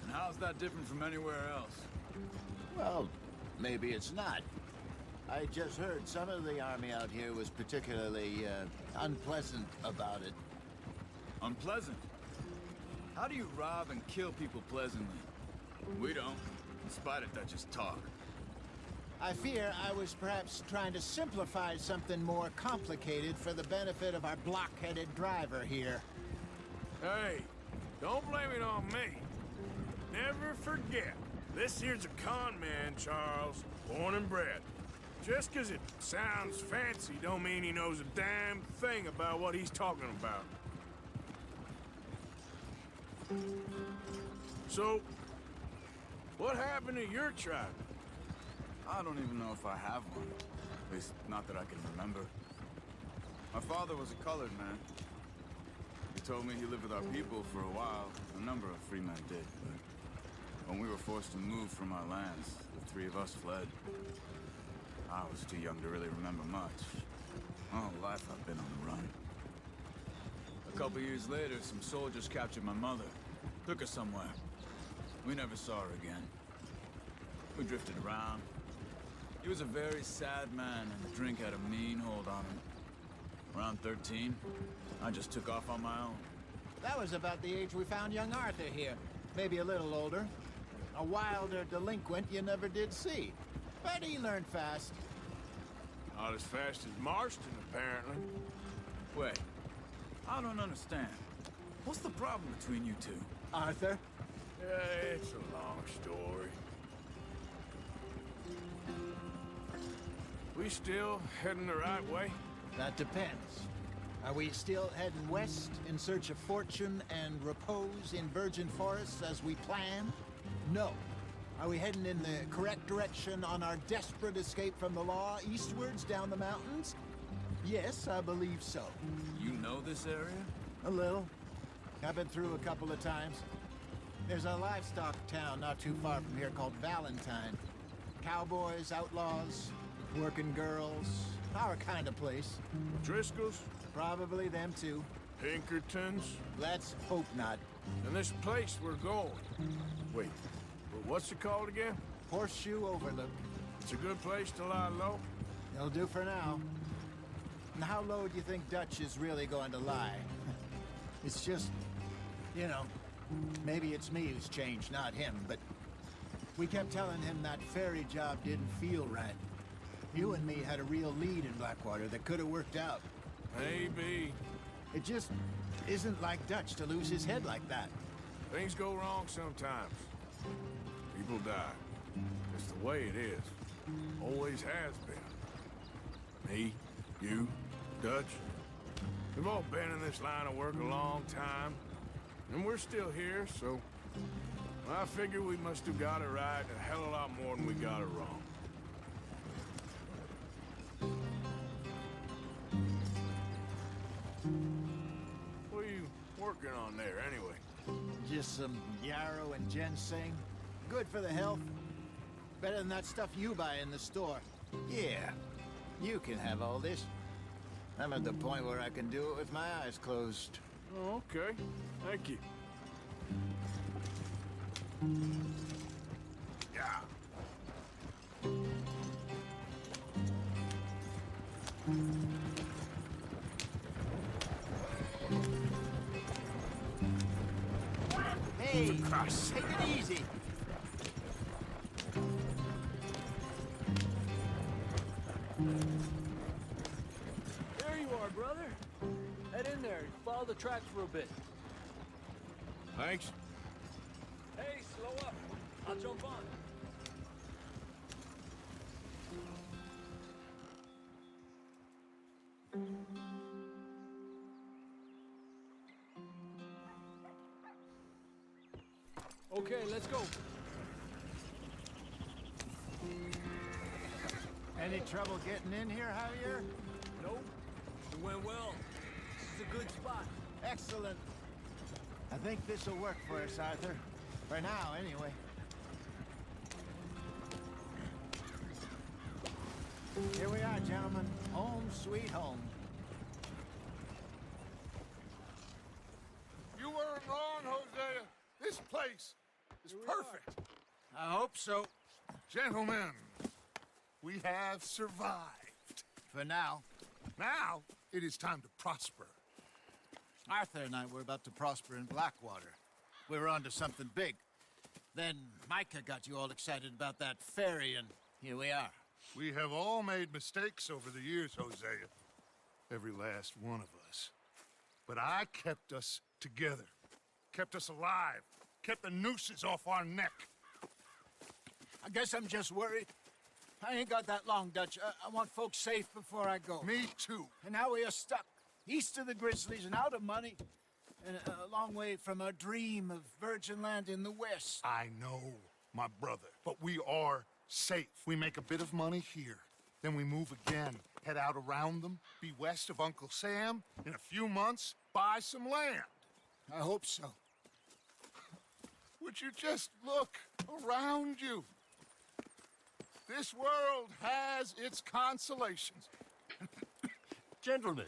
And how's that different from anywhere else? Well, maybe it's not. I just heard some of the army out here was particularly unpleasant about it. Unpleasant? How do you rob and kill people pleasantly? We don't, in spite of Dutch's talk. I fear I was perhaps trying to simplify something more complicated for the benefit of our block-headed driver here. Hey, don't blame it on me. Never forget, this here's a con man, Charles, born and bred. Just 'cause it sounds fancy don't mean he knows a damn thing about what he's talking about. So, what happened to your tribe? I don't even know if I have one. At least, not that I can remember. My father was a colored man. He told me he lived with our people for a while. A number of free men did, but when we were forced to move from our lands, the three of us fled. I was too young to really remember much. My whole life I've been on the run. A couple years later, some soldiers captured my mother. Took her somewhere. We never saw her again. We drifted around. He was a very sad man, and the drink had a mean hold on him. Around 13, I just took off on my own. That was about the age we found young Arthur here. Maybe a little older. A wilder delinquent you never did see. But he learned fast. Not as fast as Marston, apparently. Wait, I don't understand. What's the problem between you two? Arthur? It's a long story. We still heading the right way? That depends. Are we still heading west in search of fortune and repose in virgin forests as we planned? No. Are we heading in the correct direction on our desperate escape from the law eastwards down the mountains? Yes, I believe so. You know this area? A little. I've been through a couple of times. There's a livestock town not too far from here called Valentine. Cowboys, outlaws, working girls, our kind of place. Driscoll's? Probably them too. Pinkertons? Let's hope not. And this place we're going. Wait, what's it called again? Horseshoe Overlook. It's a good place to lie low? It'll do for now. And how low do you think Dutch is really going to lie? It's just, you know, maybe it's me who's changed, not him, but we kept telling him that ferry job didn't feel right. You and me had a real lead in Blackwater that could have worked out. Maybe. It just isn't like Dutch to lose his head like that. Things go wrong sometimes. People die. It's the way it is. Always has been. Me, you, Dutch. We've all been in this line of work a long time. And we're still here, so I figure we must have got it right a hell of a lot more than we got it wrong. What are you working on there, anyway? Just some yarrow and ginseng. Good for the health. Better than that stuff you buy in the store. Yeah, you can have all this. I'm at the point where I can do it with my eyes closed. Oh, okay. Thank you. Yeah. Hey, take it easy. There you are, brother. Head in there. Follow the tracks for a bit. Thanks. Hey, slow up. I'll jump on. Okay, let's go. Any trouble getting in here, Javier? Nope. It went well. This is a good spot. Excellent. I think this will work for us, Arthur. For now, anyway. Here we are, gentlemen. Home sweet home. You weren't wrong, Hosea. This place is perfect. I hope so. Gentlemen, we have survived. For now. Now, it is time to prosper. Arthur and I were about to prosper in Blackwater. We were onto something big. Then Micah got you all excited about that ferry, and here we are. We have all made mistakes over the years, Hosea. Every last one of us. But I kept us together. Kept us alive. Kept the nooses off our neck. I guess I'm just worried. I ain't got that long, Dutch. I want folks safe before I go. Me too. And now we are stuck. East of the Grizzlies and out of money. And a long way from our dream of virgin land in the west. I know, my brother. But we are safe. We make a bit of money here. Then we move again. Head out around them. Be west of Uncle Sam. In a few months, buy some land. I hope so. Would you just look around you? This world has its consolations. Gentlemen,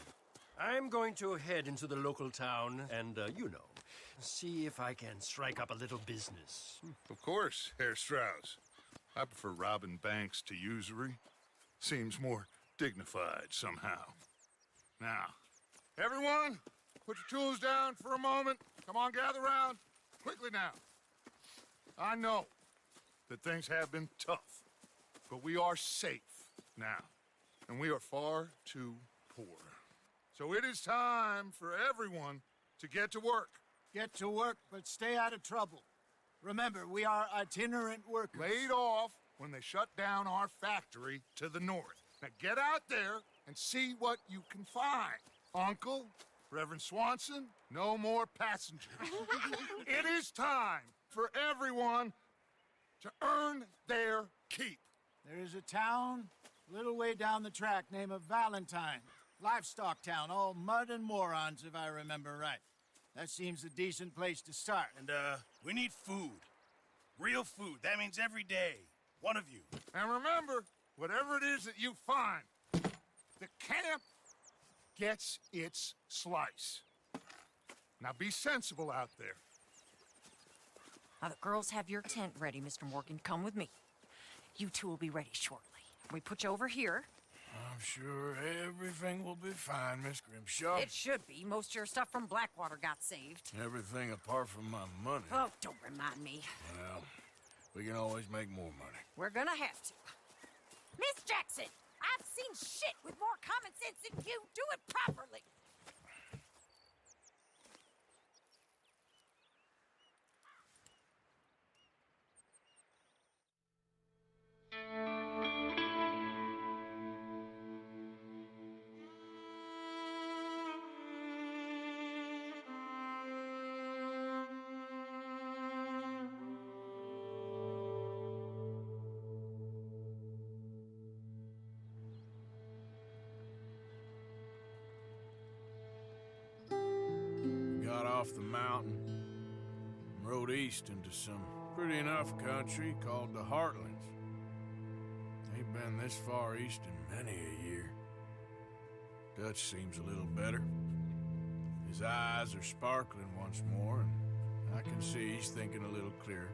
I'm going to head into the local town and, see if I can strike up a little business. Of course, Herr Strauss. I prefer robbing banks to usury. Seems more dignified somehow. Now, everyone, put your tools down for a moment. Come on, gather round. Quickly now. I know that things have been tough, but we are safe now, and we are far too poor. So it is time for everyone to get to work. Get to work, but stay out of trouble. Remember, we are itinerant workers. Laid off when they shut down our factory to the north. Now get out there and see what you can find. Uncle, Reverend Swanson, no more passengers. It is time for everyone to earn their keep. There is a town a little way down the track named Valentine. Livestock town, all mud and morons, if I remember right. That seems a decent place to start. And, we need food. Real food. That means every day. One of you. And remember, whatever it is that you find, the camp gets its slice. Now be sensible out there. Now, the girls have your tent ready, Mr. Morgan. Come with me. You two will be ready shortly. We put you over here. I'm sure everything will be fine, Miss Grimshaw. It should be. Most of your stuff from Blackwater got saved. Everything apart from my money. Oh, don't remind me. Well, we can always make more money. We're gonna have to. Miss Jackson, I've seen shit with more common sense than you. Do it properly. Got off the mountain and rode east into some pretty enough country called the Heartlands. Ain't been this far east in many a year. Dutch seems a little better. His eyes are sparkling once more, and I can see he's thinking a little clearer.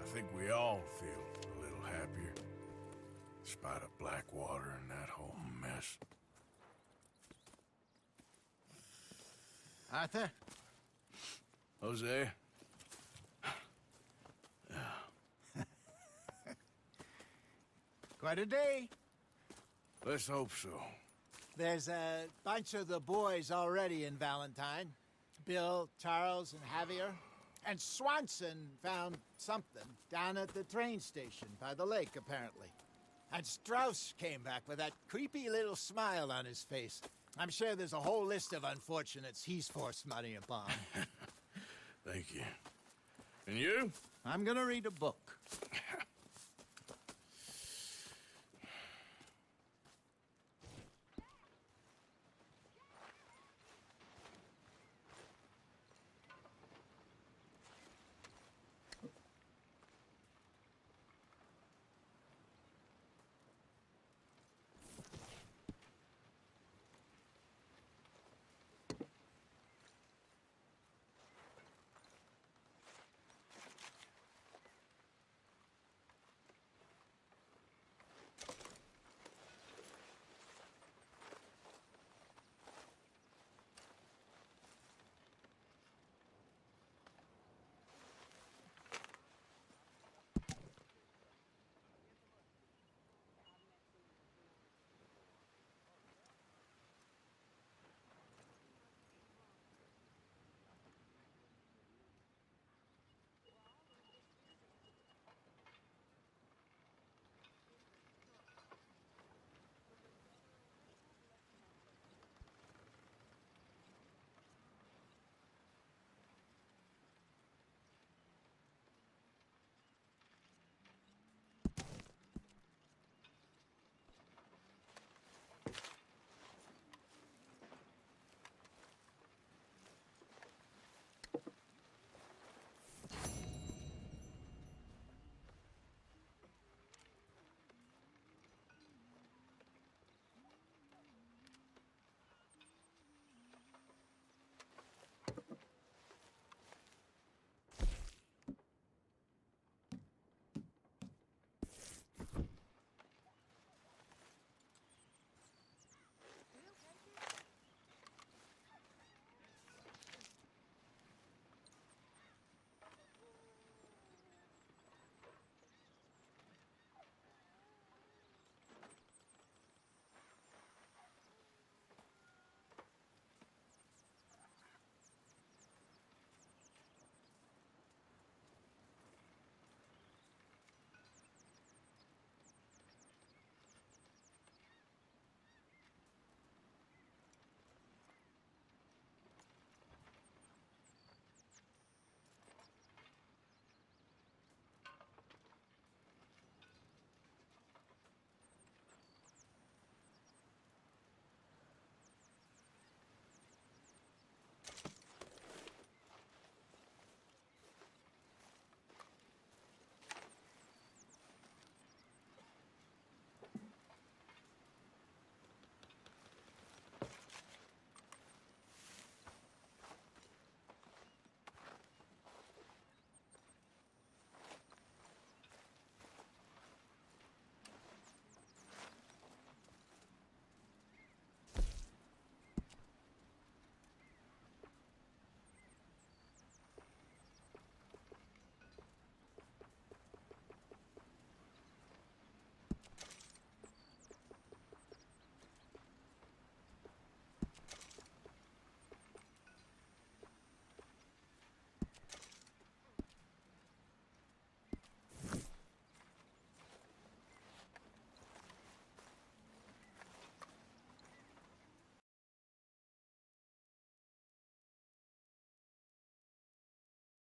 I think we all feel a little happier, in spite of Blackwater and that whole mess. Arthur? Jose? Quite a day. Let's hope so. There's a bunch of the boys already in Valentine. Bill, Charles, and Javier. And Swanson found something down at the train station by the lake, apparently. And Strauss came back with that creepy little smile on his face. I'm sure there's a whole list of unfortunates he's forced money upon. Thank you. And you? I'm gonna read a book.